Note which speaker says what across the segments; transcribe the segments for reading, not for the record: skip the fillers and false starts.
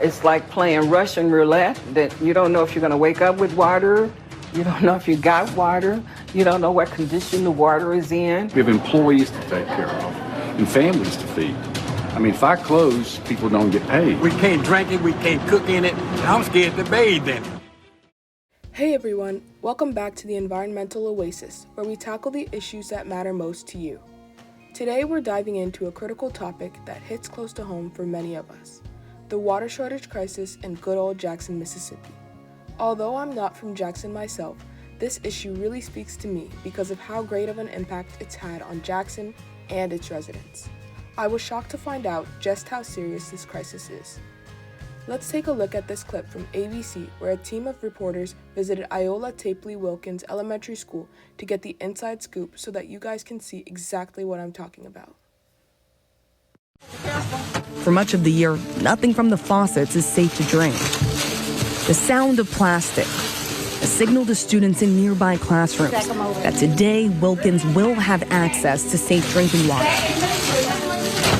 Speaker 1: It's like playing Russian roulette, that you don't know if you're going to wake up with water, you don't know if you got water, you don't know what condition the water is in.
Speaker 2: We have employees to take care of and families to feed. I mean, if I close, people don't get paid.
Speaker 3: We can't drink it, we can't cook in it, and I'm scared to bathe in it.
Speaker 4: Hey everyone, welcome back to the Environmental Oasis, where we tackle the issues that matter most to you. Today we're diving into a critical topic that hits close to home for many of us: the water shortage crisis in good old Jackson, Mississippi. Although I'm not from Jackson myself, this issue really speaks to me because of how great of an impact it's had on Jackson and its residents. I was shocked to find out just how serious this crisis is. Let's take a look at this clip from ABC, where a team of reporters visited Iola Tapley Wilkins Elementary School to get the inside scoop so that you guys can see exactly what I'm talking about.
Speaker 5: For much of the year, nothing from the faucets is safe to drink. The sound of plastic, a signal to students in nearby classrooms that today Wilkins will have access to safe drinking water.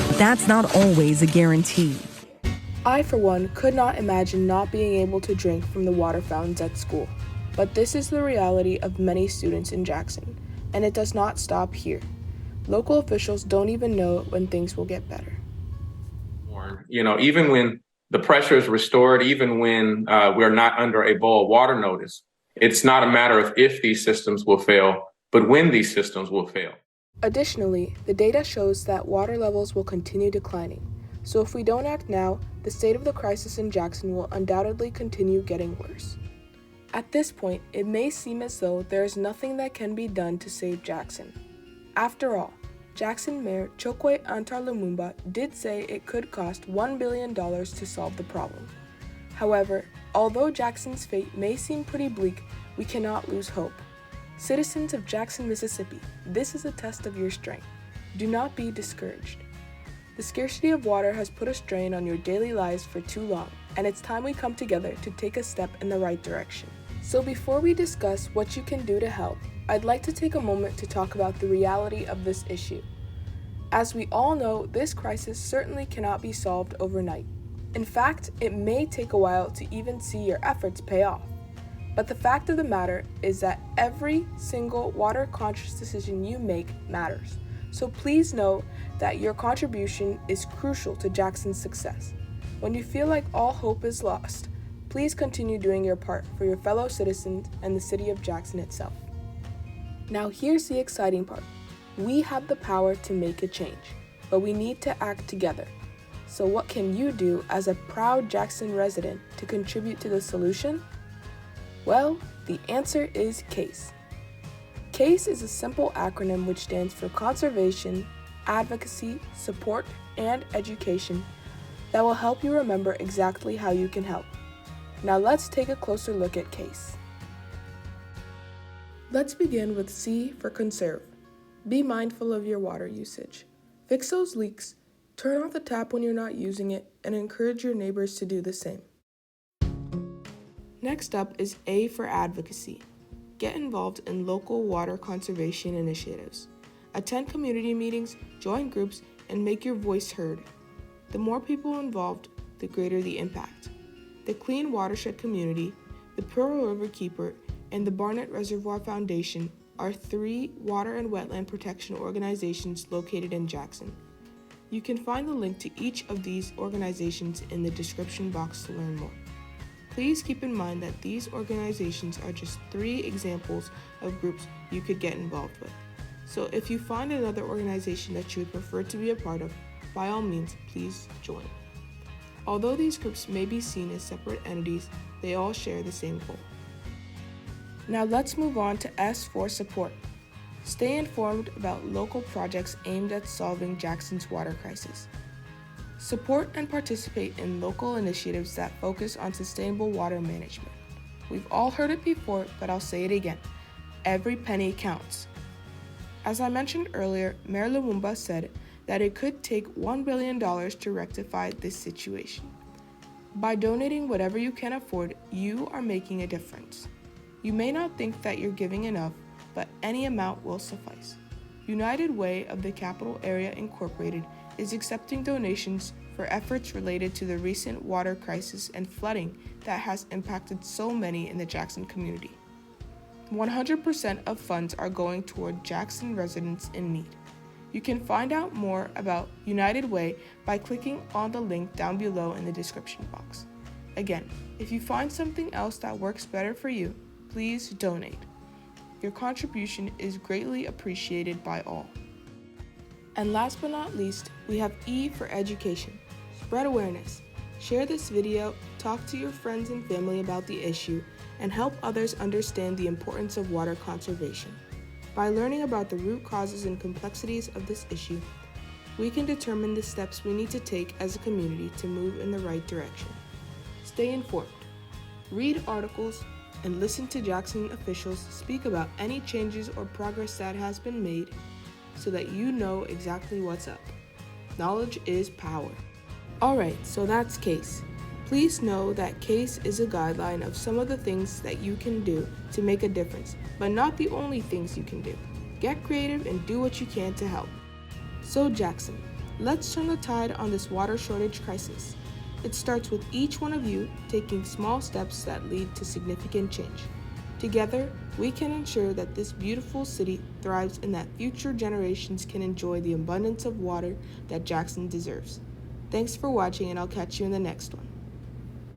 Speaker 5: But that's not always a guarantee.
Speaker 4: I, for one, could not imagine not being able to drink from the water fountains at school. But this is the reality of many students in Jackson, and it does not stop here. Local officials don't even know when things will get better.
Speaker 6: You know, even when the pressure is restored, even when we're not under a boil water notice, it's not a matter of if these systems will fail, but when these systems will fail.
Speaker 4: Additionally, the data shows that water levels will continue declining. So if we don't act now, the state of the crisis in Jackson will undoubtedly continue getting worse. At this point, it may seem as though there is nothing that can be done to save Jackson. After all, Jackson Mayor Chokwe Antar Lumumba did say it could cost $1 billion to solve the problem. However, although Jackson's fate may seem pretty bleak, we cannot lose hope. Citizens of Jackson, Mississippi, this is a test of your strength. Do not be discouraged. The scarcity of water has put a strain on your daily lives for too long, and it's time we come together to take a step in the right direction. So before we discuss what you can do to help, I'd like to take a moment to talk about the reality of this issue. As we all know, this crisis certainly cannot be solved overnight. In fact, it may take a while to even see your efforts pay off. But the fact of the matter is that every single water-conscious decision you make matters. So please know that your contribution is crucial to Jackson's success. When you feel like all hope is lost, please continue doing your part for your fellow citizens and the city of Jackson itself. Now here's the exciting part. We have the power to make a change, but we need to act together. So what can you do as a proud Jackson resident to contribute to the solution? Well, the answer is CASE. CASE is a simple acronym which stands for Conservation, Advocacy, Support, and Education that will help you remember exactly how you can help. Now let's take a closer look at CASE. Let's begin with C for Conserve. Be mindful of your water usage. Fix those leaks, turn off the tap when you're not using it, and encourage your neighbors to do the same. Next up is A for Advocacy. Get involved in local water conservation initiatives. Attend community meetings, join groups, and make your voice heard. The more people involved, the greater the impact. The Clean Watershed Community, the Pearl River Keeper, and the Barnett Reservoir Foundation are 3 water and wetland protection organizations located in Jackson. You can find the link to each of these organizations in the description box to learn more. Please keep in mind that these organizations are just 3 examples of groups you could get involved with. So if you find another organization that you would prefer to be a part of, by all means, please join. Although these groups may be seen as separate entities, they all share the same goal. Now let's move on to S for Support. Stay informed about local projects aimed at solving Jackson's water crisis. Support and participate in local initiatives that focus on sustainable water management. We've all heard it before, but I'll say it again. Every penny counts. As I mentioned earlier, Mayor Lumumba said that it could take $1 billion to rectify this situation. By donating whatever you can afford, you are making a difference. You may not think that you're giving enough, but any amount will suffice. United Way of the Capital Area Incorporated is accepting donations for efforts related to the recent water crisis and flooding that has impacted so many in the Jackson community. 100% of funds are going toward Jackson residents in need. You can find out more about United Way by clicking on the link down below in the description box. Again, if you find something else that works better for you, please donate. Your contribution is greatly appreciated by all. And last but not least, we have E for education. Spread awareness. Share this video, talk to your friends and family about the issue, and help others understand the importance of water conservation. By learning about the root causes and complexities of this issue, we can determine the steps we need to take as a community to move in the right direction. Stay informed. Read articles and listen to Jackson officials speak about any changes or progress that has been made so that you know exactly what's up. Knowledge is power. Alright, so that's CASE. Please know that CASE is a guideline of some of the things that you can do to make a difference, but not the only things you can do. Get creative and do what you can to help. So Jackson, let's turn the tide on this water shortage crisis. It starts with each one of you taking small steps that lead to significant change. Together, we can ensure that this beautiful city thrives and that future generations can enjoy the abundance of water that Jackson deserves. Thanks for watching, and I'll catch you in the next one.